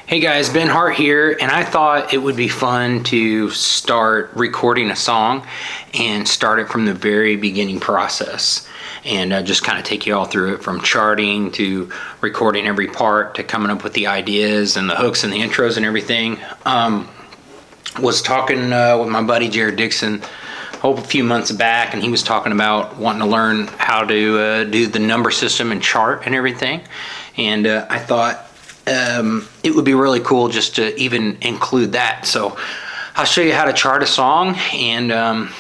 Hey guys, Ben Hart here, and I thought it would be fun to start recording a song and start it from the very beginning process and just kind of take you all through it from charting to recording every part to coming up with the ideas and the hooks and the intros and everything. Was talking with my buddy Jared Dixon a few months back, and he was talking about wanting to learn how to do the number system and chart and everything, and I thought it would be really cool just to even include that. So I'll show you how to chart a song, and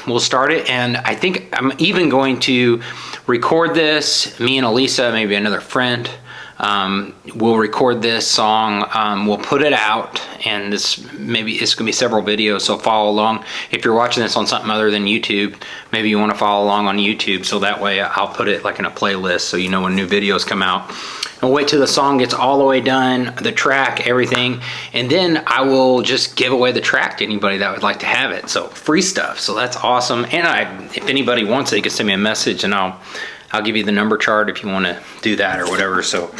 we'll start it. And I think I'm even going to record this. Me and Elisa, maybe another friend, we'll record this song. We'll put it out, and maybe it's gonna be several videos, so follow along. If you're watching this on something other than YouTube, maybe you want to follow along on YouTube, so that way I'll put it like in a playlist so you know when new videos come out. I'll wait till the song gets all the way done, the track, everything, and then I will just give away the track to anybody that would like to have it. So free stuff, so that's awesome. And if anybody wants it, you can send me a message and I'll give you the number chart if you want to do that or whatever. So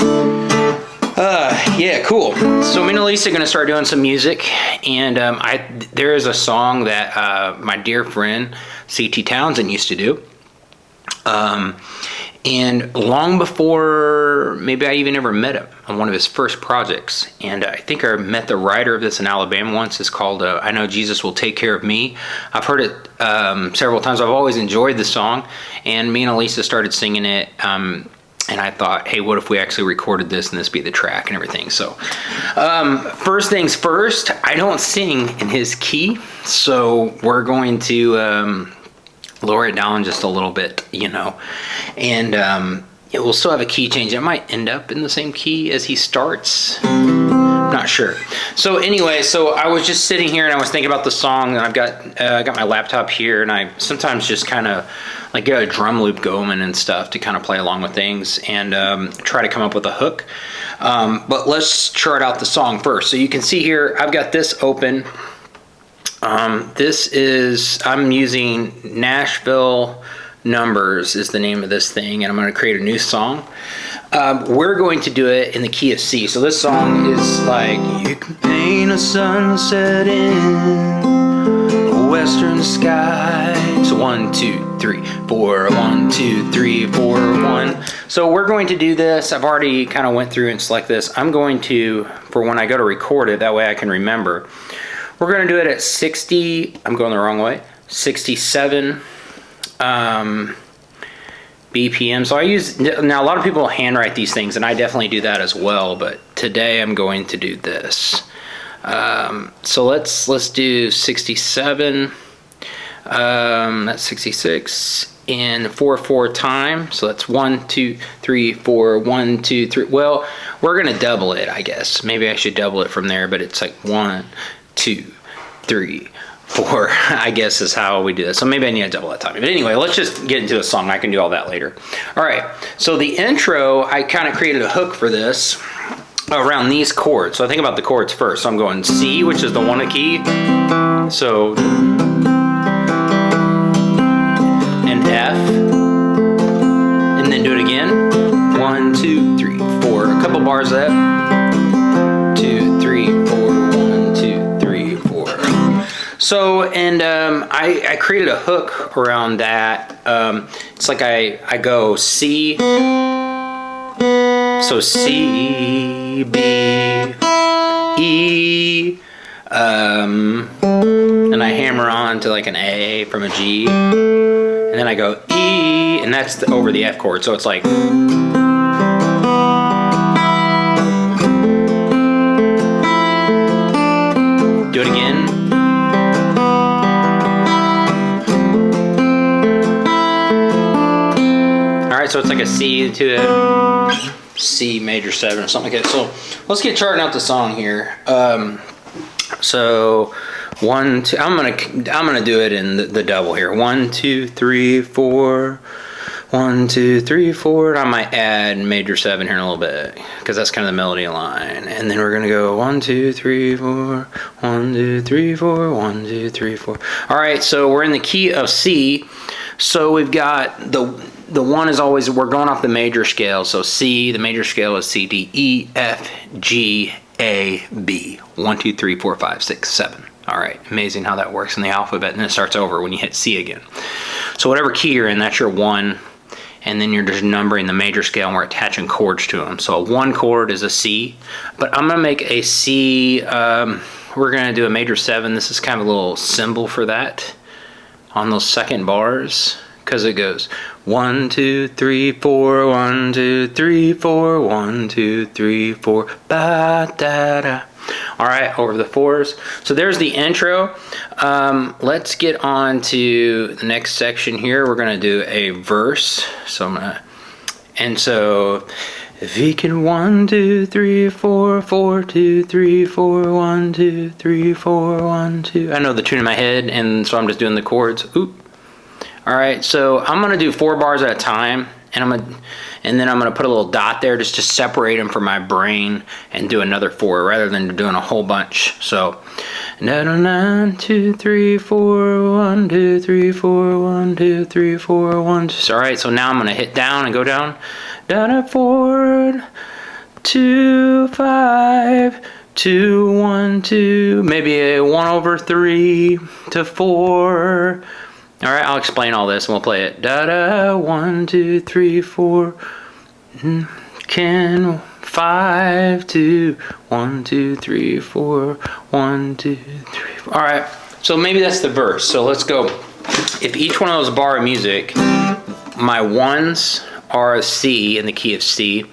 yeah, cool. So me and Elisa are going to start doing some music, and there is a song that my dear friend C.T. Townsend used to do. And long before maybe I even ever met him on one of his first projects. And I think I met the writer of this in Alabama once. It's called I Know Jesus Will Take Care of Me. I've heard it several times. I've always enjoyed the song. And me and Elisa started singing it. And I thought, hey, what if we actually recorded this and this be the track and everything? So first things first, I don't sing in his key. So we're going to lower it down just a little bit, you know, and it will still have a key change. It might end up in the same key as he starts. Not sure. So anyway, so I was just sitting here and I was thinking about the song, and I got my laptop here, and I sometimes just kind of like get a drum loop going and stuff to kind of play along with things and try to come up with a hook. But let's chart out the song first. So you can see here, I've got this open. I'm using Nashville Numbers is the name of this thing, and I'm going to create a new song. We're going to do it in the key of C. So this song is like, you can paint a sunset in a western sky. So 1, 2, 3, 4, 1, 2, 3, 4, 1. So we're going to do this. I've already kind of went through and select this. I'm going to, for when I go to record it, that way I can remember. We're going to do it at 60, I'm going the wrong way, 67 BPM. So I use, now a lot of people handwrite these things, and I definitely do that as well, but today I'm going to do this. So let's do 67, that's 66 in 4/4 time. So that's 1, 2, 3, 4, 1, 2, 3. Well, we're going to double it, I guess. Maybe I should double it from there, but it's like 1, 2, 3, 4, I guess is how we do this. So maybe I need to double that time. But anyway, let's just get into the song. I can do all that later. All right, so the intro, I kind of created a hook for this around these chords. So I think about the chords first. So I'm going C, which is the 1 key. So, and F, and then do it again. 1, 2, 3, 4, a couple bars of that. 2, 3, 4. So, and I created a hook around that. It's like I go C, so C, B, E, and I hammer on to like an A from a G, and then I go E, and that's over the F chord, so it's like, do it again. So it's like a C to a C major 7 or something like that. So let's get charting out the song here. So 1, 2. I'm gonna do it in the double here. 1, 2, 3, 4. 1, 2, 3, 4. I might add major 7 here in a little bit because that's kind of the melody line. And then we're gonna go 1, 2, 3, 4. 1, 2, 3, 4. 1, 2, 3, 4. All right. So we're in the key of C. So we've got the one is always, we're going off the major scale. So C, the major scale is C, D, E, F, G, A, B. 1, 2, 3, 4, 5, 6, 7. All right, amazing how that works in the alphabet, and then it starts over when you hit C again. So whatever key you're in, that's your 1, and then you're just numbering the major scale, and we're attaching chords to them. So a 1 chord is a C, but I'm gonna make a C, we're gonna do a major 7. This is kind of a little symbol for that on those second bars, because it goes 1, 2, 3, 4, 1, 2, 3, 4, 1, 2, 3, 4, ba da da. All right, over the 4s. So there's the intro. Let's get on to the next section here. We're gonna do a verse. So if he can 1, 2, 3, 4, 4, 2, 3, 4, 1, 2, 3, 4, 1, 2. I know the tune in my head, and so I'm just doing the chords. Oop. All right, so I'm gonna do 4 bars at a time, and then I'm gonna put a little dot there just to separate them from my brain and do another 4 rather than doing a whole bunch. So 1, 2, 3, 4, 1, 2, 3, 4, 1, 2, 3, 4, 1, 2. All right, so now I'm gonna hit down and go down. Down 4, 2, 5, 2, 1, 2, maybe a 1/3 to 4. All right, I'll explain all this and we'll play it. Da da, 1, 2, 3, 4. Can 5, 2, 1, 2, 3, 4, 1, 2, 3, 4. All right, so maybe that's the verse. So let's go. If each one of those bar of music, my 1s are a C in the key of C.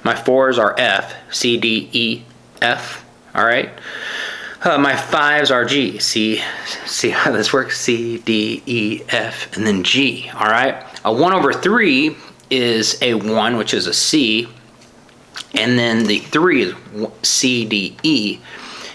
My 4s are F, C, D, E, F. All right. My 5s are G. See how this works? C, D, E, F, and then G. All right. A 1/3 is a 1, which is a C, and then the 3 is C, D, E.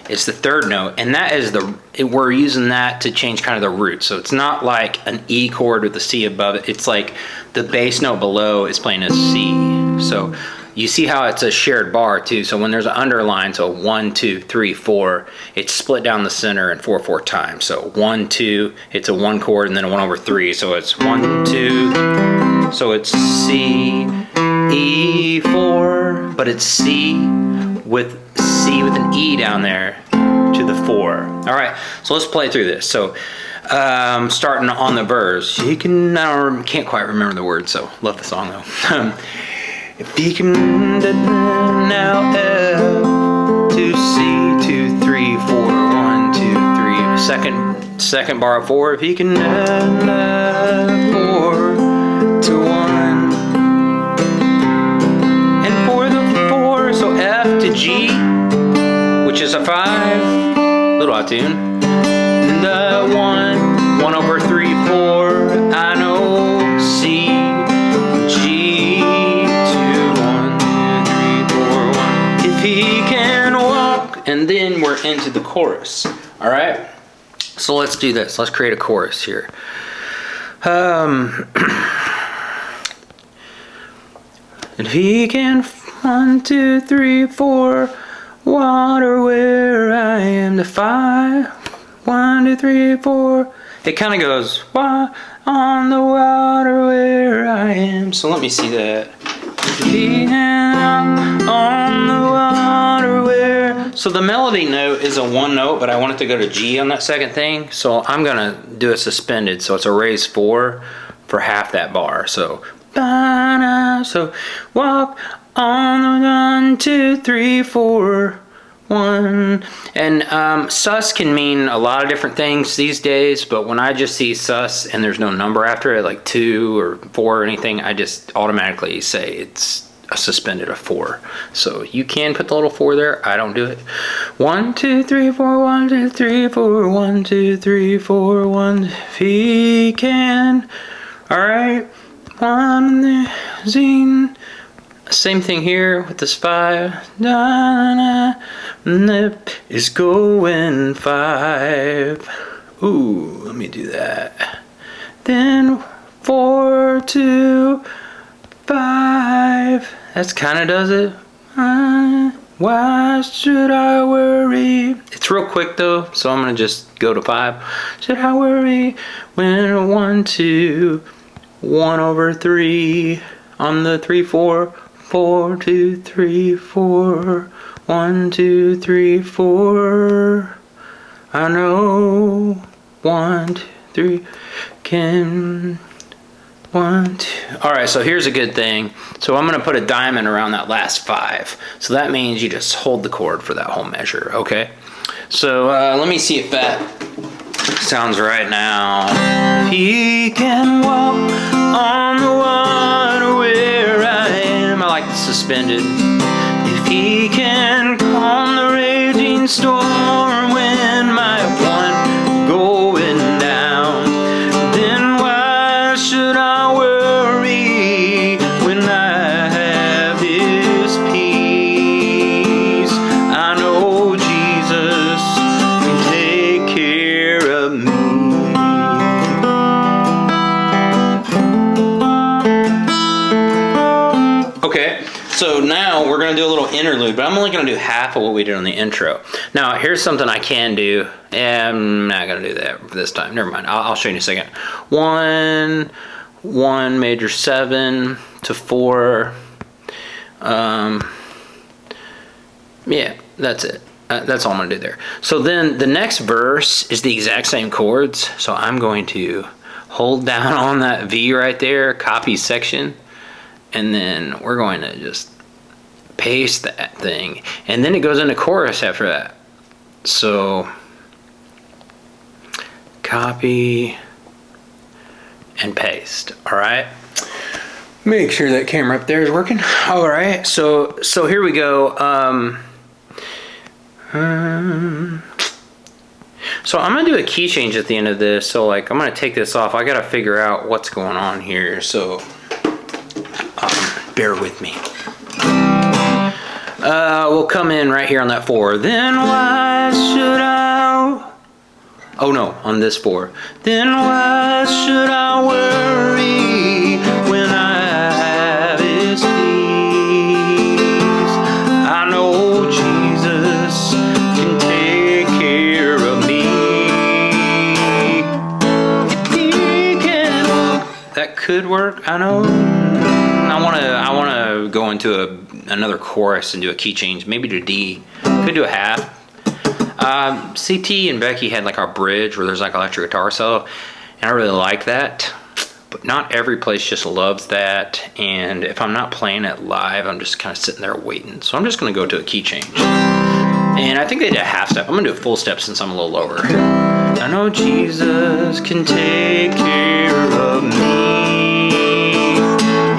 It's the 3rd note, and that is we're using that to change kind of the root. So it's not like an E chord with a C above it. It's like the bass note below is playing a C. So you see how it's a shared bar too. So when there's an underline, so 1, 2, 3, 4, it's split down the center and 4 times. So 1, 2, it's a 1 chord and then a 1/3. So it's 1, 2, so it's C, E, 4, but it's C with an E down there to the 4. All right, so let's play through this. So starting on the verse, I can't quite remember the words, so love the song though. If he can now F to C 2, 3, 4, 1, 2, 3. Second bar of 4. If he can F 4 to 1, and for the 4, so F to G, which is a 5, little out tune. The 1/3, 4. I know C, G. He can walk, and then we're into the chorus. All right, so let's do this. Let's create a chorus here. And he can 1, 2, 3, 4. Water where I am to 5. 1, 2, 3, 4. It kind of goes on the water where I am. So let me see that. On the water where. So the melody note is a 1 note, but I want it to go to G on that second thing. So I'm gonna do it suspended. So it's a raised 4 for half that bar. So walk on the 1, 2, 3, 4. 1. And sus can mean a lot of different things these days, but when I just see sus and there's no number after it, like 2 or 4 or anything, I just automatically say it's a suspended 4. So you can put the little 4 there. I don't do it. 1, 2, 3, 4. 1, 2, 3, 4. 1, 2, 3, 4. 1. If he can. All right. 1 zine. Same thing here with this 5. Nip is going 5. Ooh, let me do that. Then 4, 2, 5. That's kind of does it. Why should I worry? It's real quick though, so I'm gonna just go to 5. Should I worry when 1, 2, 1/3 on the 3, 4, 4, 2, 3, 4, 1, 2, 3, 4. I know 1, 2, 3 can 1, 2. All right, so here's a good thing. So I'm gonna put a diamond around that last 5. So that means you just hold the chord for that whole measure, okay? So let me see if that sounds right now. He can walk on the water where I am. I like the suspended. If he can calm the raging storm when my one going down, then why should I worry when I have his peace? I know Jesus can take care of me. Okay, so now we're going to do a little interlude, but I'm only going to do half of what we did on the intro. Now, here's something I can do. I'm not going to do that this time. Never mind. I'll show you in a second. 1, 1 major 7 to 4. Yeah, that's it. That's all I'm going to do there. So then the next verse is the exact same chords. So I'm going to hold down on that V right there, copy section, and then we're going to just paste that thing. And then it goes into chorus after that. So copy and paste. All right. Make sure that camera up there is working. All right. So here we go. So I'm gonna do a key change at the end of this. So like I'm gonna take this off. I gotta figure out what's going on here. So bear with me. We'll come in right here on that 4. Then why should I? Oh no, on this 4. Then why should I worry when I have his peace? I know Jesus can take care of me. If he can walk, that could work. I know. I wanna go into another chorus and do a key change, maybe to D. Could do a half. CT and Becky had like our bridge where there's like electric guitar solo, and I really like that. But not every place just loves that, and if I'm not playing it live, I'm just kind of sitting there waiting. So I'm just gonna go to a key change. And I think they did a half step. I'm gonna do a full step since I'm a little lower. I know Jesus can take care of me.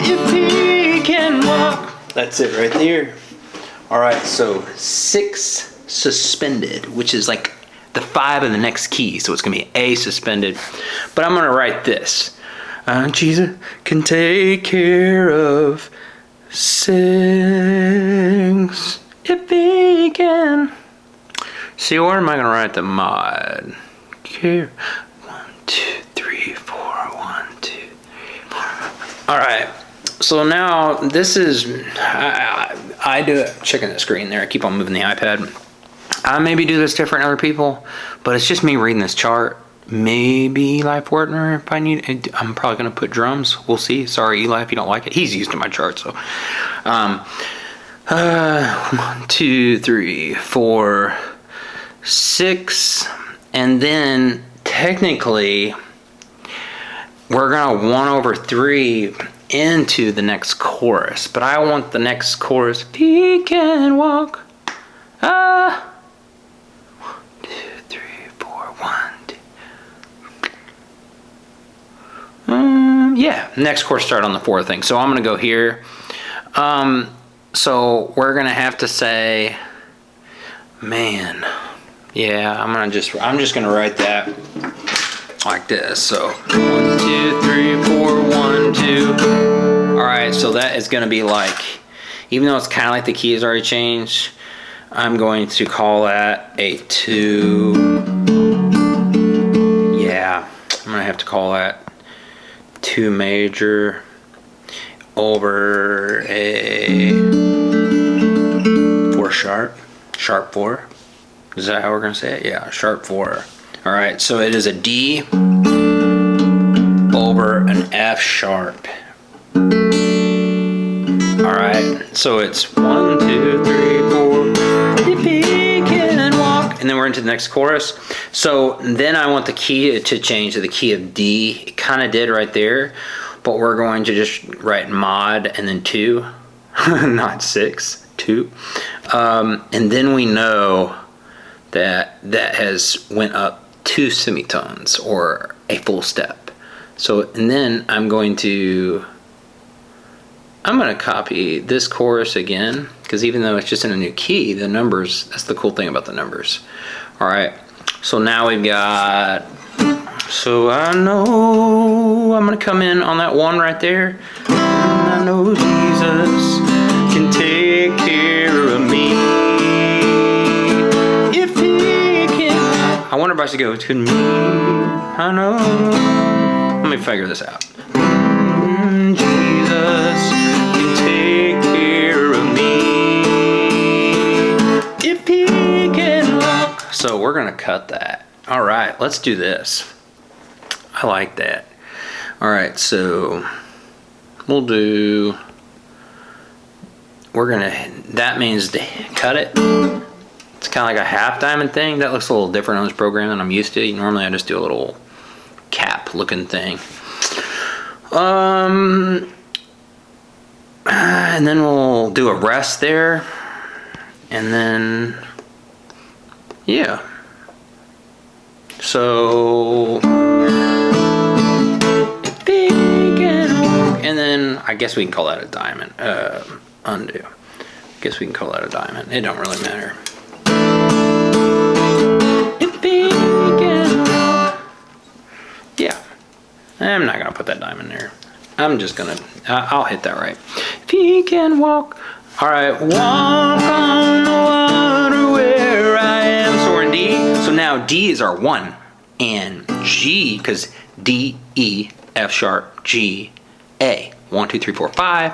If he can walk. That's it right there. All right, so 6 suspended, which is like the 5 of the next key. So it's gonna be A suspended. But I'm gonna write this. Jesus can take care of 6 if he can. See, where am I gonna write the mod? Care. 1, 2, 3, 4. 1, 2, 3, 4. All right. So now this is, I do it, checking the screen there, I keep on moving the iPad. I maybe do this different than other people, but it's just me reading this chart. Maybe Eli Fortner, if I need, I'm probably gonna put drums, we'll see. Sorry Eli if you don't like it, he's used to my chart, so. 1, 2, 3, 4, 6, and then technically, we're gonna 1/3 into the next chorus, but I want the next chorus. He can walk. 1, 2, 3, 4. 1, 2. Yeah, next chorus start on the 4th thing. So I'm gonna go here. So we're gonna have to say, man. Yeah, I'm just gonna write that like this. So 1, 2, 3, 4. 1, 2. All right, so that is gonna be like, even though it's kind of like the key has already changed, I'm going to call that a 2. Yeah, I'm gonna have to call that 2 major over a 4 sharp, sharp 4. Is that how we're gonna say it? Yeah, sharp 4. All right, so it is a D over an F sharp. All right, so it's 1, 2, 3, 4. and then we're into the next chorus. So then I want the key to change to the key of D. It kind of did right there, but we're going to just write mod and then 2, not 6, 2. And then we know that that has went up 2 semitones or a full step. So, and then I'm going to copy this chorus again, because even though it's just in a new key, the numbers, that's the cool thing about the numbers. All right, so now we've got, so I know, I'm gonna come in on that 1 right there. I know Jesus can take care of me. If he can, I wonder if I should go to me. I know, let me figure this out. Jesus can take care of me if he can walk. So we're gonna cut that. All right, let's do this. I like that. All right, so we'll do, that means to cut it. It's kind of like a half diamond thing. That looks a little different on this program than I'm used to. Normally I just do a little cap looking thing. And then we'll do a rest there, and then yeah, so and then I guess we can call that a diamond. Undo, I guess we can call that a diamond. It don't really matter. Yeah, I'm not gonna put that diamond there. I'm just gonna, I'll hit that right. If he can walk, all right, walk on the water where I am. So we're in D. So now D is our 1, and G, because D, E, F sharp, G, A. 1, 2, 3, 4, 5.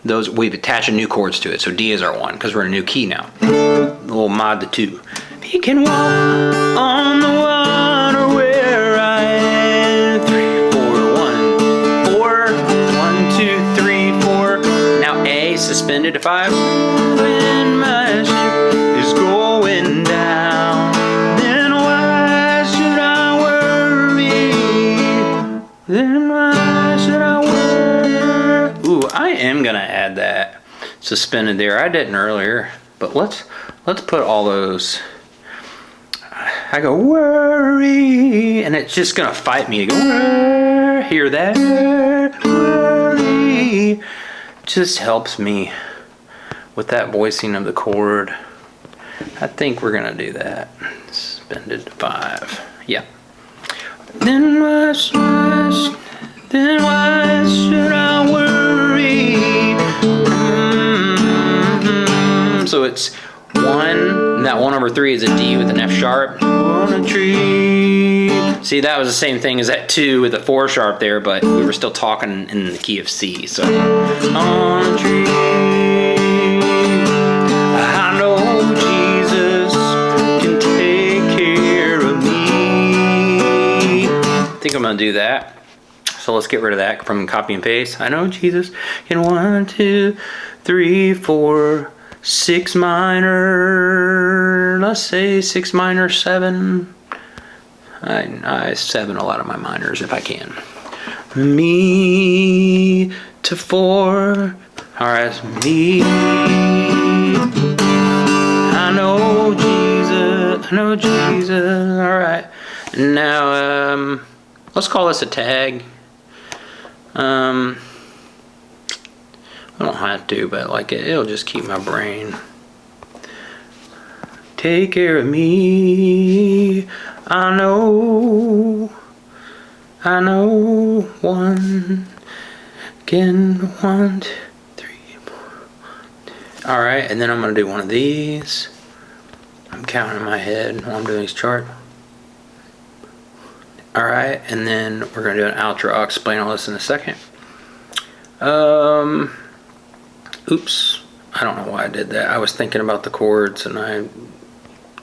Those, we've attached new chords to it. So D is our 1, because we're in a new key now. We'll mod the 2. If he can walk on the water where I am. 3, 4, 1, 2, 3, 4. Now A suspended to 5. When my ship is going down, then why should I worry? Then why should I worry? Ooh, I am gonna add that suspended there. I didn't earlier, but let's put all those. I go worry, and it's just gonna fight me to go worry. Hear that? Worry. Just helps me with that voicing of the chord. I think we're gonna do that. Suspended to 5. Yeah. Then why should I worry? So it's 1. That 1 over 3 is a D with an F sharp. On a tree. See, that was the same thing as that 2 with a 4 sharp there, but we were still talking in the key of C. So on a tree, I know Jesus can take care of me. I think I'm gonna do that. So let's get rid of that from copy and paste. I know Jesus can 1, 2, 3, 4, 6 minor. Let's say 6 minor, 7. I 7 a lot of my minors if I can. Me to 4. All right, me. I know Jesus. I know Jesus. All right. Now let's call this a tag. I don't have to, but like it'll just keep my brain. Take care of me. I know. 1 again, 1, 2, 3, 4. All right, and then I'm gonna do one of these. I'm counting in my head while I'm doing this chart. All right, and then we're gonna do an outro. I'll explain all this in a second. Oops, I don't know why I did that. I was thinking about the chords, and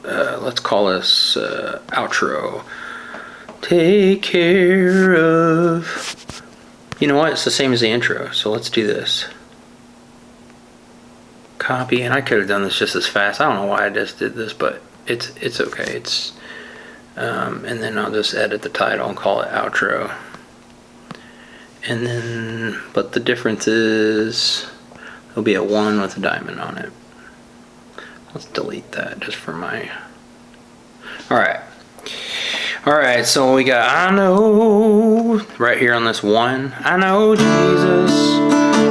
let's call this outro. Take care of, you know what, it's the same as the intro, so let's do this. Copy, and I could have done this just as fast. I don't know why I just did this, but It's okay. It's and then I'll just edit the title and call it outro. And then, but the difference is there'll be a 1 with a diamond on it. Let's delete that just for my. All right, so we got I know right here on this 1. I know Jesus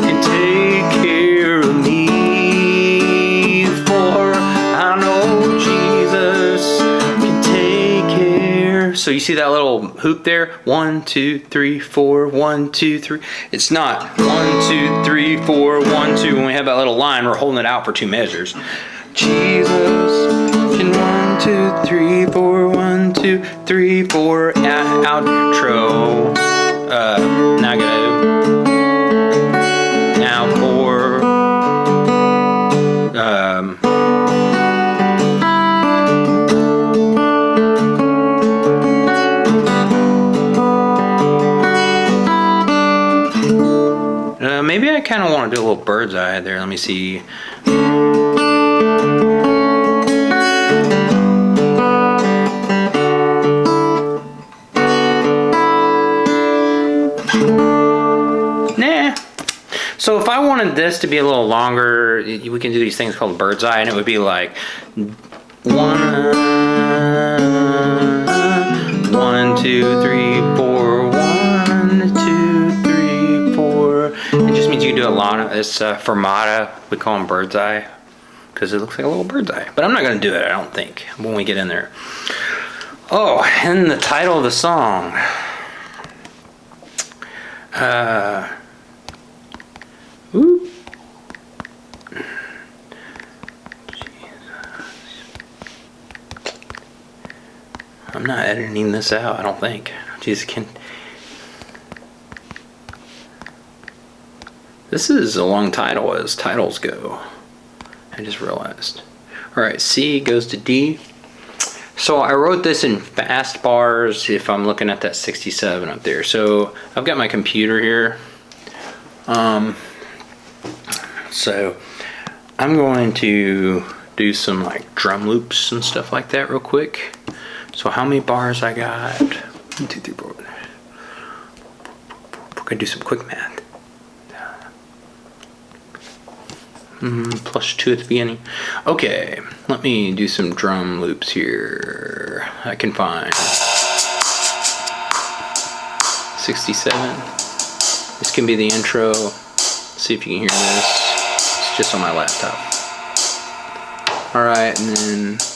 can take care of me, for I know Jesus can take care. So you see that little hoop there? 1, 2, 3, 4, 1, 2, 3. It's not 1, 2, 3, 4, 1, 2. When we have that little line, we're holding it out for 2 measures. Jesus can 1, 2, 3, 4, 1, 2, 3, 4. Outro. Now I gotta. Now for. Maybe I kind of want to do a little bird's eye there. Let me see. Nah. So if I wanted this to be a little longer, we can do these things called bird's eye, and it would be like 1, 2, 3, 4, 1, 2, 3, 4. It just means you can do a lot of this fermata. We call them bird's eye because it looks like a little bird's eye. But I'm not going to do it, I don't think, when we get in there. Oh, and the title of the song. Ooh. I'm not editing this out, I don't think. Jesus can. This is a long title as titles go. I just realized. Alright, C goes to D. So I wrote this in fast bars if I'm looking at that 67 up there. So I've got my computer here. So I'm going to do some like drum loops and stuff like that real quick. So how many bars I got? 1, 2, 3, 4. We're gonna do some quick math. Plus 2 at the beginning. Okay, let me do some drum loops here. I can find 67. This can be the intro. Let's see if you can hear this. It's just on my laptop. Alright, and then do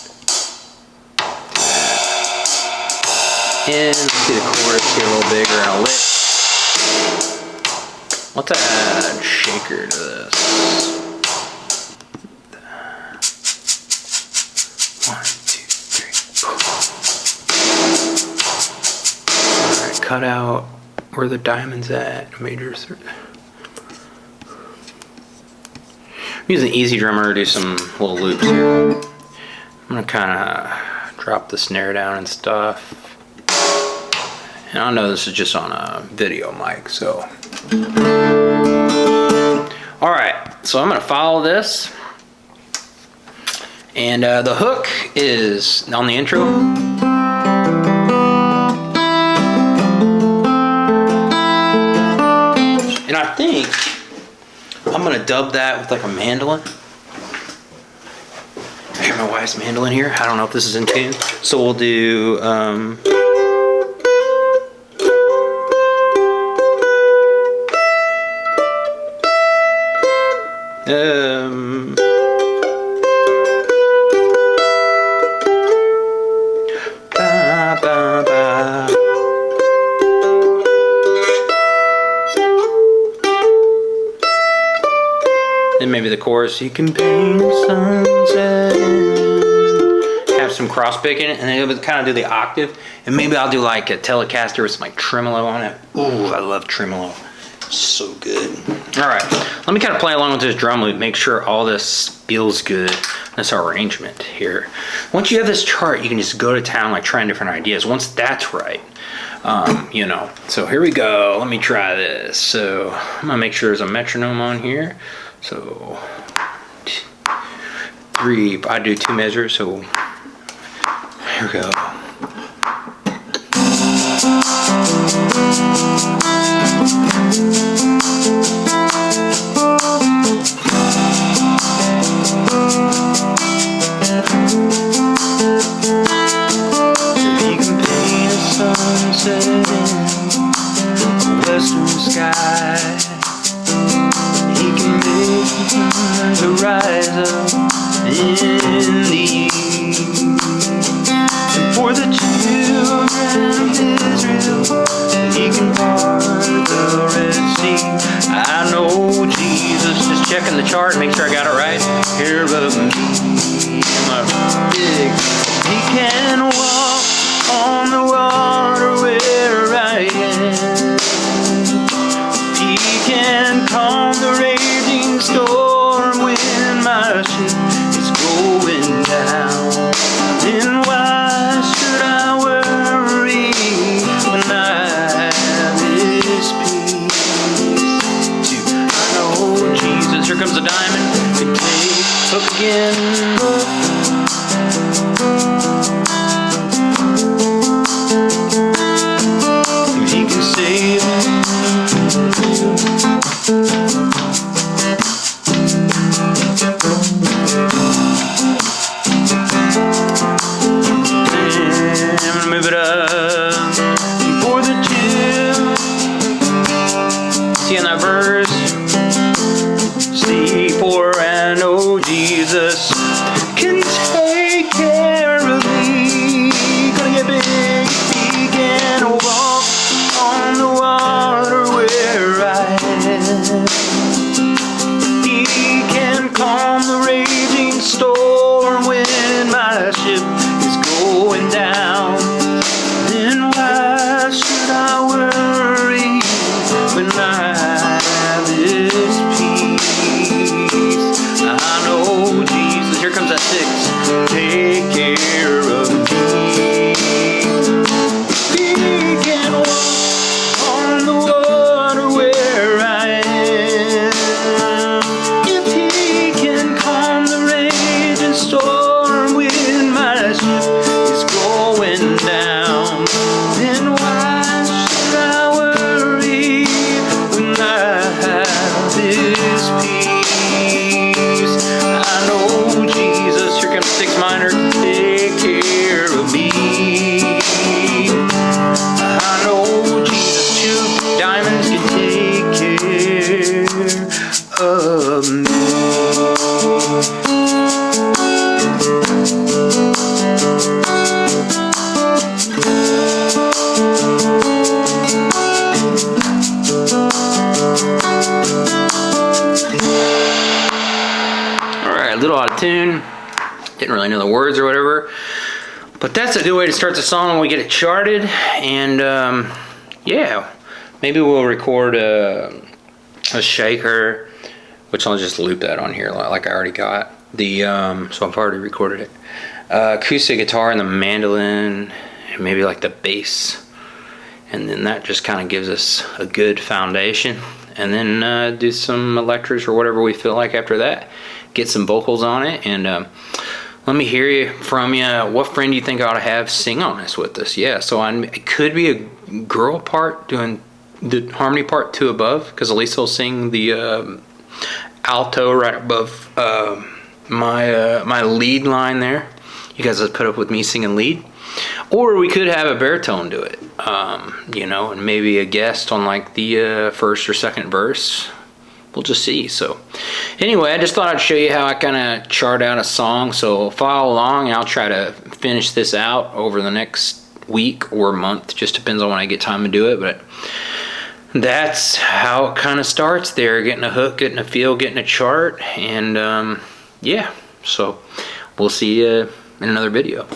that. And let's see the chorus get a little bigger and a lick. Let's add shaker to this. 1, 2, 3, 4. Alright, cut out where the diamond's at. Major third. I'm using Easy Drummer to do some little loops here. I'm gonna kind of drop the snare down and stuff. And I know this is just on a video mic, so. Alright, so I'm gonna follow this. And the hook is on the intro. And I think I'm gonna dub that with like a mandolin. I hear my wife's mandolin here. I don't know if this is in tune. So we'll do ba, ba, ba. And maybe the chorus, you can paint a sunset, have some cross picking, and then it would kind of do the octave, and maybe I'll do like a Telecaster with some like tremolo on it. Ooh, I love tremolo. So good. Alright, let me kind of play along with this drum loop, make sure all this feels good. That's our arrangement here. Once you have this chart, you can just go to town, like trying different ideas. Once that's right, you know. So here we go. Let me try this. So I'm gonna make sure there's a metronome on here. So 3, I do 2 measures, so Here we go. He can paint a sunset in a western sky. He can make the sun to rise up in the east. And for the children of Israel, he can part the Red Sea. I know Jesus. Just checking the chart, make sure I got it right. Here of me, my big. He can walk on the water where I am. He can calm the raging storm when my ship is going down. Then why should I worry when I have His peace? I know Jesus. Here comes the diamond. Can take hook again. He can save me. I'm gonna move it up for the two. See in that verse? See, for I know Jesus can take care of me. Gonna get big. He can walk on the water where I am. He can calm the raging storm when my ship is going down. Then why should I worry when I have His peace? I know Jesus. Here comes that 6. Take care of me. He can walk on the water where I am. If He can calm the raging storm when my ship is going down, then why should I worry when I have His peace? I know Jesus. Here comes 6 minor. Take care of me. I know Jesus. 2 diamonds can take care of me. Alright, a little out of tune. Didn't really know the words or whatever. But that's a good way to start the song when we get it charted. And yeah, maybe we'll record a shaker, which I'll just loop that on here like I already got. So I've already recorded it. Acoustic guitar and the mandolin, and maybe like the bass. And then that just kind of gives us a good foundation. And then do some electrics or whatever we feel like after that. Get some vocals on it, and let me hear from you. What friend do you think I ought to have sing on this with us? Yeah, so it could be a girl part doing the harmony part 2 above, because Elisa will sing the alto right above my lead line there. You guys have put up with me singing lead. Or we could have a baritone do it, you know, and maybe a guest on like the first or second verse. We'll just see. So anyway, I just thought I'd show you how I kind of chart out a song. So follow along, and I'll try to finish this out over the next week or month. Just depends on when I get time to do it. But that's how it kind of starts there. Getting a hook, getting a feel, getting a chart. And yeah, so we'll see you in another video.